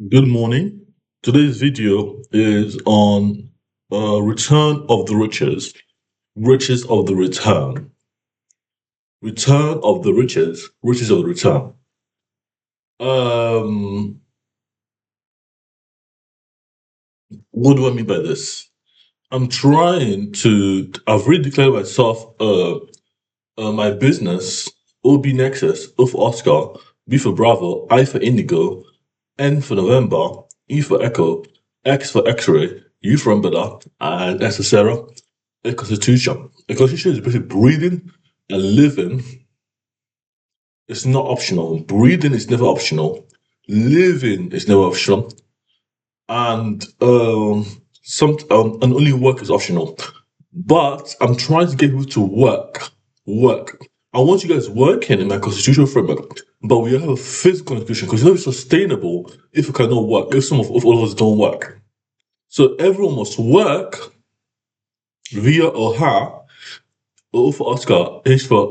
Good morning. Today's video is on return of the riches of the return of the riches of the return. Um, what do I mean by this? I've really declared myself my business, OB Nexus, O for Oscar, B for Bravo, I for Indigo, N for November, E for Echo, X for X-ray, U for Umbrella, and S for Sarah. A constitution. A constitution is basically breathing and living. It's not optional. Breathing is never optional. Living is never optional. And and only work is optional. But I'm trying to get you to work. Work. I want you guys working in my constitutional framework. But we have a physical constitution because it's not sustainable if we cannot work, if all of us don't work. So everyone must work via OHA. O for Oscar, H for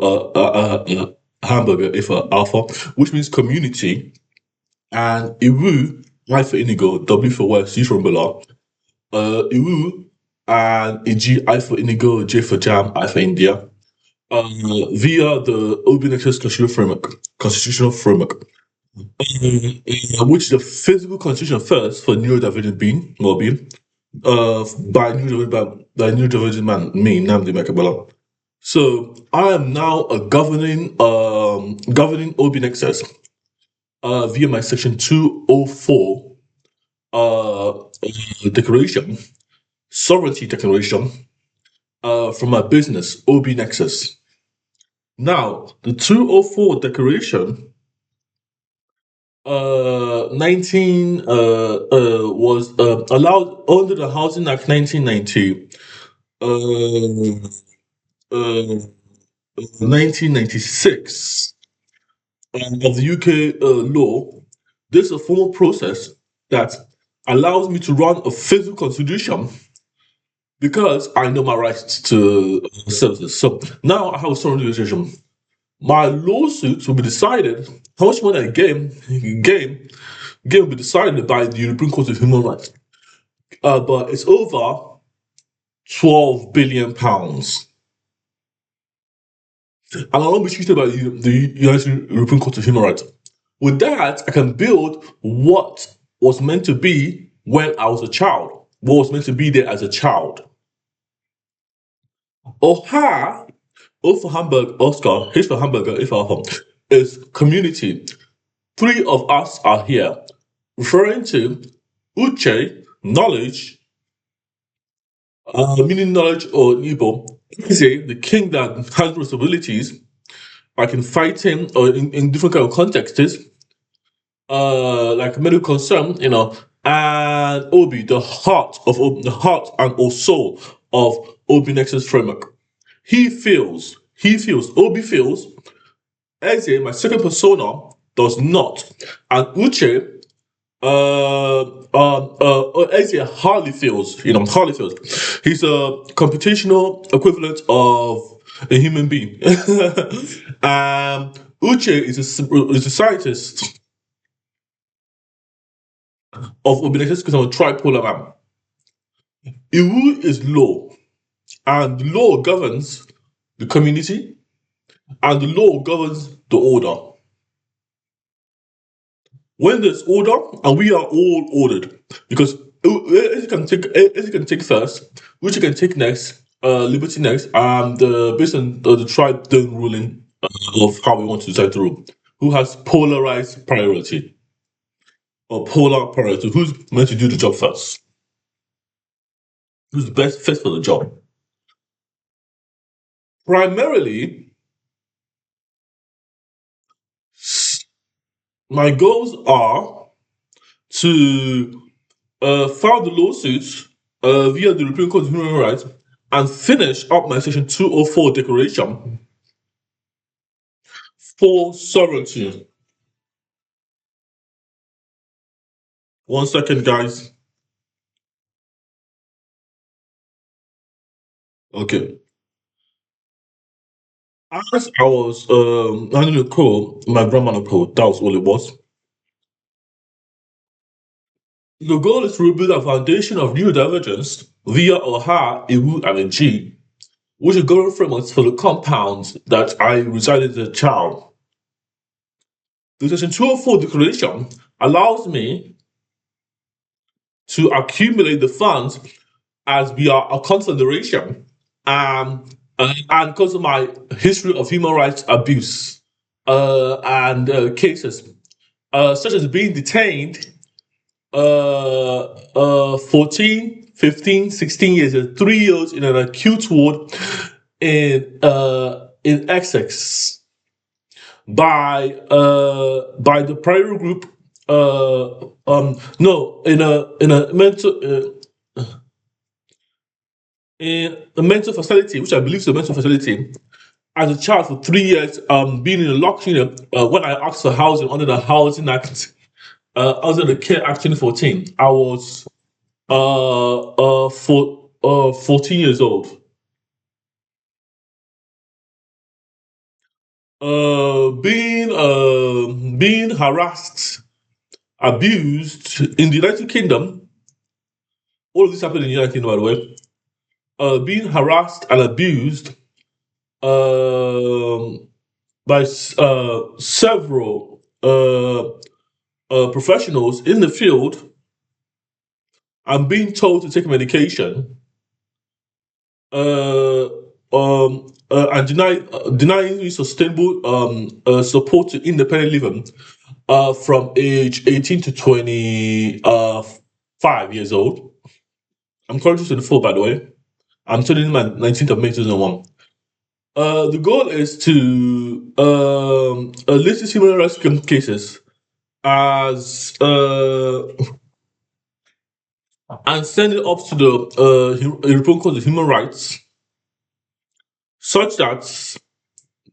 hamburger, A for alpha, which means community, and Iwu, I for indigo, W for West, C for umbrella, Iwu, and Ig, I for indigo, J for jam, I for India, via the OBNXS constitutional framework, which is the physical constitution first for neurodivergent being, well-being, by neurodivergent man, me, Namdi Mekabala. So I am now a governing OB Nexus via my section 204 declaration, sovereignty declaration from my business, OB Nexus. Now, the 204 declaration 19 was allowed under the Housing Act 1990, uh, 1996 of the UK law. This is a formal process that allows me to run a physical constitution because I know my rights to services. So now I have a sovereign registration. My lawsuits will be decided. How much money I gain will be decided by the European Court of Human Rights. But it's over £12 billion. And I won't be treated by the United European Court of Human Rights. With that, I can build what was meant to be when I was a child, what was meant to be there as a child. OHA, O for Hamburg, Oscar, H for Hamburger, A for Alpha, is community. Three of us are here, referring to Uche, knowledge, meaning knowledge or Igbo, Eze, the king that has responsibilities, like in fighting or in different kind of contexts, like medical concern, and Obi, the heart and or soul of Obi Nexus framework. Obi feels, Eze, my second persona, does not. And Uche, Eze hardly feels. He's a computational equivalent of a human being. Uche is a scientist of Obinexes because I'm a tripolar man. Iwu is law, and the law governs the community, and the law governs the order. When there's order, and we are all ordered, because as you can take first, which you can take next, liberty next, and based on the tribe then ruling of how we want to decide to rule, who has polarized priority or polar priority, who's meant to do the job first, who's the best fit for the job. Primarily, my goals are to file the lawsuits via the European Court of Human Rights and finish up my Section 204 declaration for sovereignty. One second, guys. Okay. As I was handling the call, my grandma called. That was all it was. The goal is to rebuild a foundation of new divergence via a ha, a wu, and a g, which are government frameworks for the compounds that I resided as a child. The Section 204 declaration allows me to accumulate the funds as we are a confederation, and because of my history of human rights abuse and cases, such as being detained 14, 15, 16 years, 3 years in an acute ward in Essex by the prior group. No, in a mental facility, which I believe is a mental facility, as a child for 3 years, being in a locked unit. When I asked for housing under the Housing Act, under the Care Act 2014, I was 14 years old. Being harassed, abused in the United Kingdom. All of this happened in the United Kingdom, by the way. Being harassed and abused by several professionals in the field. I'm being told to take medication, and denying me sustainable support to independent living from age 18 to 25 years old. I'm currently 24, by the way. I'm turning my 19th of May 2001. The goal is to list these human rights cases as and send it up to the European Court of Human Rights, such that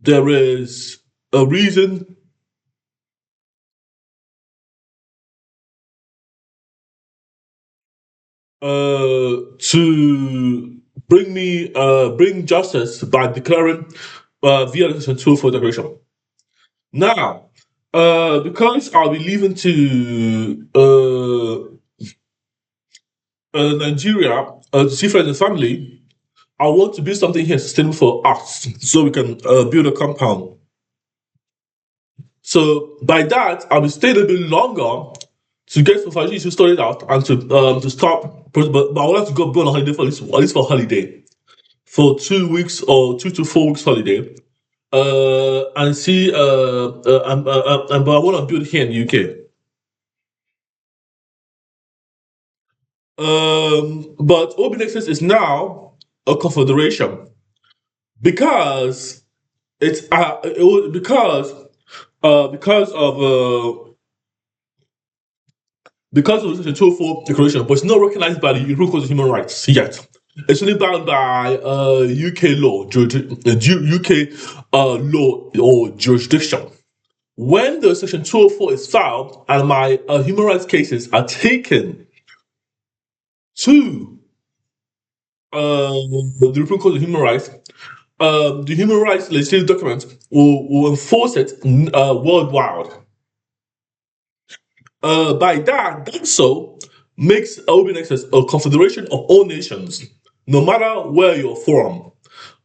there is a reason to bring justice by declaring via the Section 204 declaration. Now, because I'll be leaving to Nigeria to see friends and family, I want to build something here sustainable for us, so we can build a compound. So by that, I'll be staying a bit longer to get some financial to it out and to start. But I would like to go on a holiday for at least for a holiday for 2 weeks or 2 to 4 weeks holiday, and see. But I want to build here in the UK. But Open Access is now a confederation because because of the Section 204 declaration, but it's not recognized by the European Court of Human Rights yet. It's only bound by UK law, UK law or jurisdiction. When the Section 204 is filed and my human rights cases are taken to the European Court of Human Rights, the human rights legislative document will enforce it worldwide. By that so makes OpenAccess a confederation of all nations, no matter where you're from.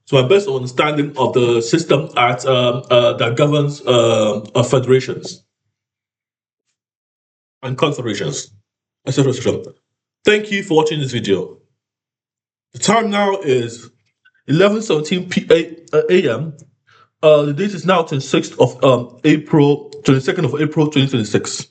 So my best understanding of the system that governs federations and confederations, etc. etc. Thank you for watching this video. The time now is 11:17 a.m. The date is now 22nd of April 2026.